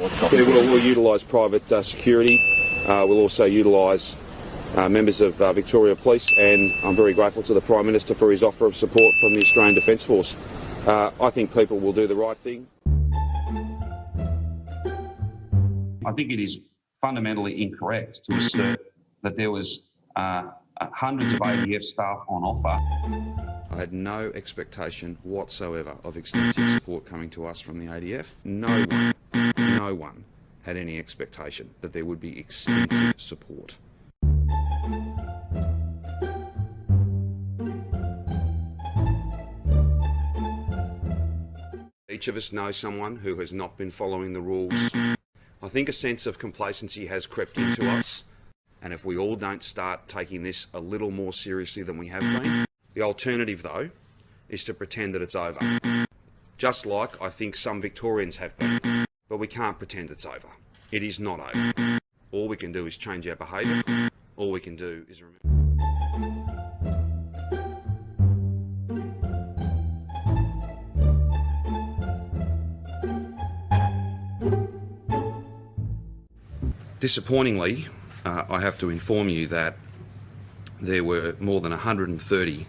Yeah, we'll utilise private security. We'll also utilise members of Victoria Police, and I'm very grateful to the Prime Minister for his offer of support from the Australian Defence Force. I think people will do the right thing. I think it is fundamentally incorrect to assert that there was hundreds of ADF staff on offer. I had no expectation whatsoever of extensive support coming to us from the ADF. No one had any expectation that there would be extensive support. Each of us knows someone who has not been following the rules. I think a sense of complacency has crept into us, and if we all don't start taking this a little more seriously than we have been, the alternative, though, is to pretend that it's over. Just like I think some Victorians have been. But we can't pretend it's over. It is not over. All we can do is change our behaviour. All we can do is remember. Disappointingly, I have to inform you that there were more than 130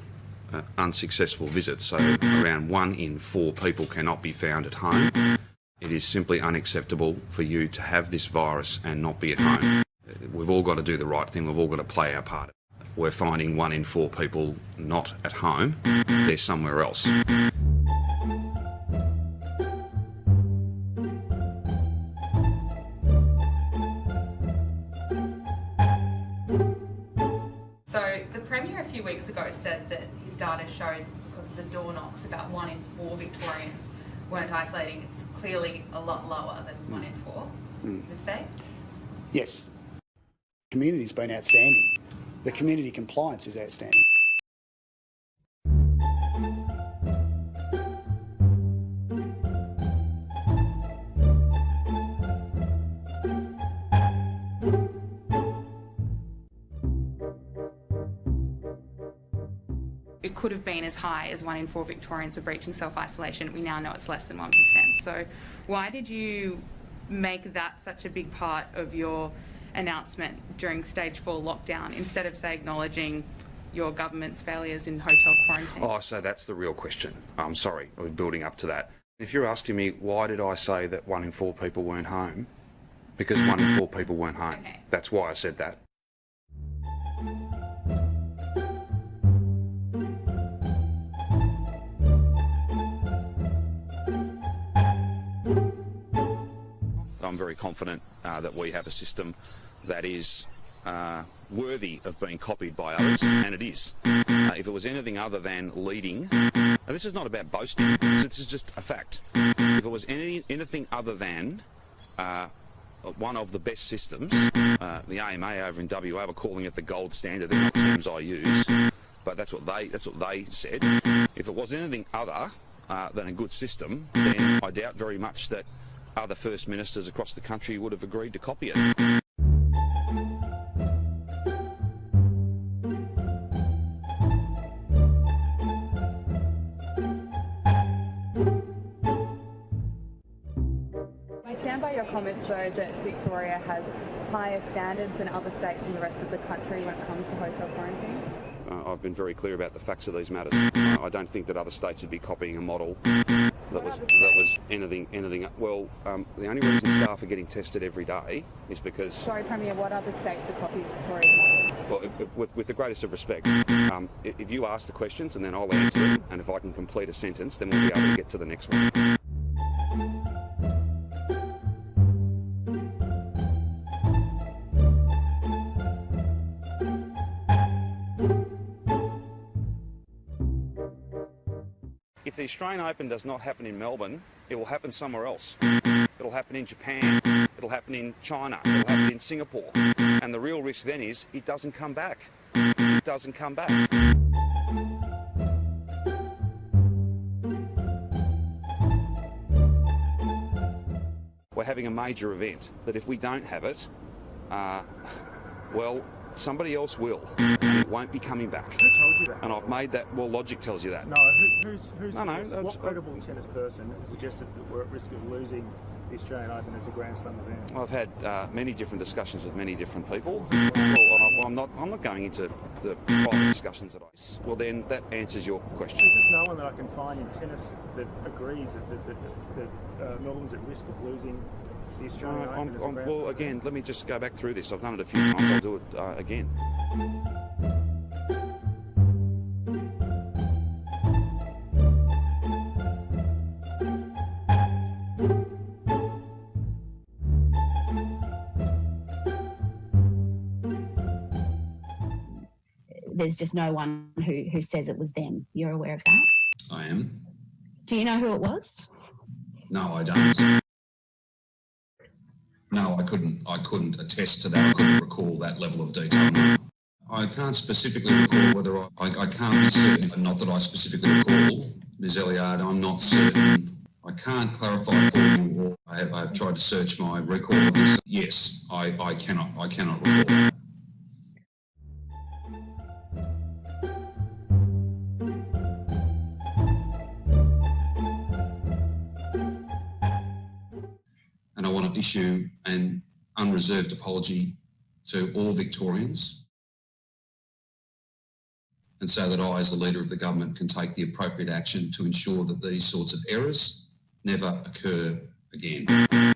unsuccessful visits, so around 1 in 4 people cannot be found at home. It is simply unacceptable for you to have this virus and not be at home. We've all got to do the right thing, we've all got to play our part. We're finding 1 in 4 people not at home, they're somewhere else. So the Premier a few weeks ago said that his data showed, because of the door knocks, about 1 in 4 Victorians weren't isolating. It's clearly a lot lower than 1 in 4, you would say? Yes. The community's been outstanding. The community compliance is outstanding. It could have been as high as 1 in 4 Victorians were breaching self-isolation. We now know it's less than 1%. So why did you make that such a big part of your announcement during stage 4 lockdown instead of, say, acknowledging your government's failures in hotel quarantine? Oh, so that's the real question. I'm sorry, I was building up to that. If you're asking me why did I say that 1 in 4 people weren't home, because 1 in 4 people weren't home. Okay. That's why I said that. I'm very confident that we have a system that is worthy of being copied by others, and it is. If it was anything other than leading, and this is not about boasting, this is just a fact. If it was anything other than one of the best systems, the AMA over in WA were calling it the gold standard. They're not terms I use, but that's what they said. If it was anything other than a good system, then I doubt very much that other First Ministers across the country would have agreed to copy it. I stand by your comments, though, that Victoria has higher standards than other states in the rest of the country when it comes to hotel quarantine. I've been very clear about the facts of these matters. I don't think that other states would be copying a model that was anything. Well, the only reason staff are getting tested every day is because. Sorry, Premier, what other states are copying Victoria's model? Well, with the greatest of respect, if you ask the questions and then I'll answer them, and if I can complete a sentence, then we'll be able to get to the next one. If the Australian Open does not happen in Melbourne, it will happen somewhere else. It'll happen in Japan, it'll happen in China, it'll happen in Singapore. And the real risk then is it doesn't come back. It doesn't come back. We're having a major event that if we don't have it, well, somebody else will, and it won't be coming back. Who told you that? And I've made that, well, logic tells you that. No, who's No, what that's- credible tennis person suggested that we're at risk of losing the Australian Open as a Grand Slam event? I've had many different discussions with many different people. I'm not going into the private discussions that I... Well, then that answers your question. There's just no one that I can find in tennis that agrees that Melbourne's at risk of losing the Australian Open as a Grand Slam Well, again, let me just go back through this. I've done it a few times. I'll do it again. There's just no one who says it was them. You're aware of that? I am. Do you know who it was? No, I don't. No, I couldn't attest to that. I couldn't recall that level of detail. I can't specifically recall whether I can't be certain, not that I specifically recall, Ms. Elliard, I'm not certain. I can't clarify for you, or I have tried to search my record of this. Yes, I cannot recall that. And I want to issue an unreserved apology to all Victorians, and so that I, as the Leader of the Government, can take the appropriate action to ensure that these sorts of errors never occur again.